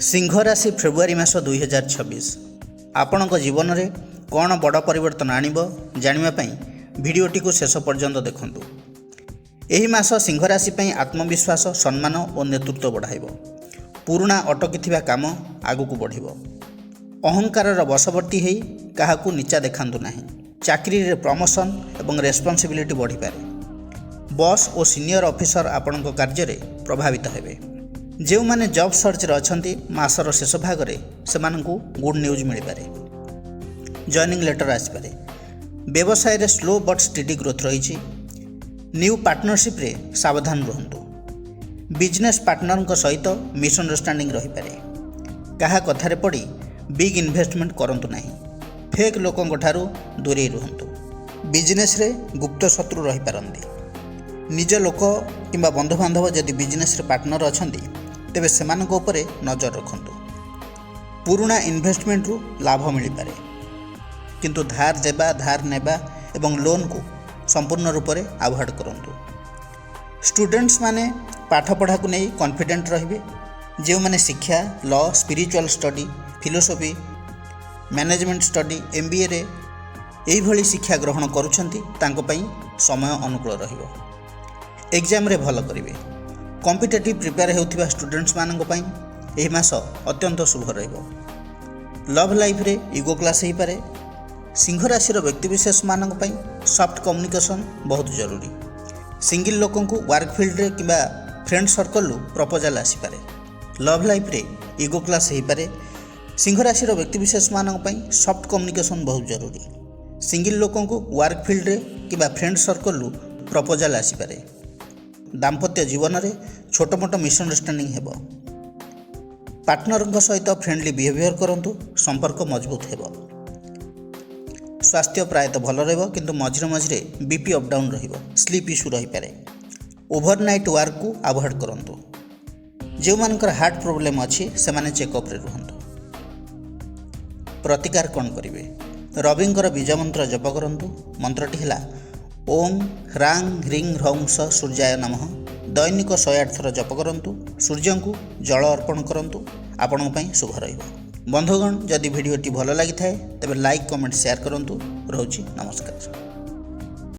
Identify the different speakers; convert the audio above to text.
Speaker 1: सिंह राशि फेब्रुआरी मास 2026 आपणक जीवन में कौन बड़ परिवर्तन आणिब जानिबा भिडियोटी को शेष पर्यंत देखंतु। एही मास सिंह राशि पई आत्मविश्वास सम्मान और नेतृत्व बढ़ाइब। पुराणा अटकी काम आगक बढ़िब। अहंकार बशवर्ती होई काहाकू नीचा देखांतु नाही। चाकरी रे प्रमोशन एवं रेस्पॉन्सिबिलिटी बढ़ी पारे। बॉस और सीनियर ऑफिसर आपणक कार्य रे प्रभावित हेबे। जो माने जॉब सर्च रे अछंती मासर शेष भाग रे सेमानकू गुड न्यूज मिल पारे। जॉइनिंग लेटर आसी पारे। व्यवसाय रे स्लो बट स्टेडी ग्रोथ रही। न्यू पार्टनरशिप रे सावधान रहंतु। बिजनेस पार्टनर सहित मिसअंडरस्टैंडिंग रही पारे। कहा कथारे पड़ी बिग इन्वेस्टमेंट करंतु नाही। फेक लोकंक ठारू दूरे रहंतु। बिजनेस रे गुप्त शत्रु रही पारंती। निज लोक किंबा बंधु बांधव जदि बिजनेस रे पार्टनर अछंती तेबे सेमानक उपरे नजर रखंतु। पुराणा इन्वेस्टमेंट रु लाभ मिल पारे, किंतु धार देबा धार नेबा एवं लोन को संपूर्ण रूप से अवॉइड करंतु। स्टूडेंट्स माने पाठ पढ़ा को नहीं कॉन्फिडेंट रहिबे। जो माने शिक्षा law spiritual study philosophy management study MBA रे एही भली शिक्षा ग्रहण करूछंती तांको पई समय अनुकूल रहिबो। एग्जाम रे भल करिवे। कॉम्पिटिटिव प्रिपेयर हेउथिबा स्टूडेंट्स मानंको पई एही मास अत्यंत शुभ रहिबो। लव लाइफ रे इगो क्लास हेई पारे। सिंह राशि व्यक्तिविशेष मानक पई सॉफ्ट कम्युनिकेशन बहुत जरूरी। सिंगल लोकन को वर्क फील्ड रे किबा फ्रेंड सर्कल रु प्रपोजल आसी पारे। लव लाइफ रे इगो क्लास हेई पारे। सिंह राशि व्यक्तिविशेष मानक पई सॉफ्ट कम्युनिकेशन बहुत जरूरी। सिंगल लोकन को वर्क फील्ड रे किबा फ्रेंड सर्कल रु प्रपोजल आसी पारे। दाम्पत्य जीवन में छोट मोट मिसअंडरस्टैंडिंग हेबो। पार्टनर सहित फ्रेंडली बिहेवियर करंतु, संपर्क मजबूत हेबो। स्वास्थ्य प्रायतः भल रहिबो, किंतु मझिरे मझिरे बीपी अप डाउन रहिबो। स्लीप इश्यू रही पारे। ओवरनाइट वर्क को अवॉइड करंतु। जो मानकर हार्ट प्रॉब्लम अछि सेमाने चेकअप रे रहंतु। प्रतिकार कौन करिवे? रविंकर बीज मंत्र जप करंतु। मंत्रटी हिला ओम ह्रां ह्रीं ह्रौं स सूर्याय नमः। दैनिक 108 थर जप करंतु। सूर्य को जल अर्पण करंतु। आपण पई शुभ रहिबो। बंधुगण जदि भिडियोटी भल लगी थाए तेबे लाइक कमेंट शेयर करंतु। रहउची नमस्कार।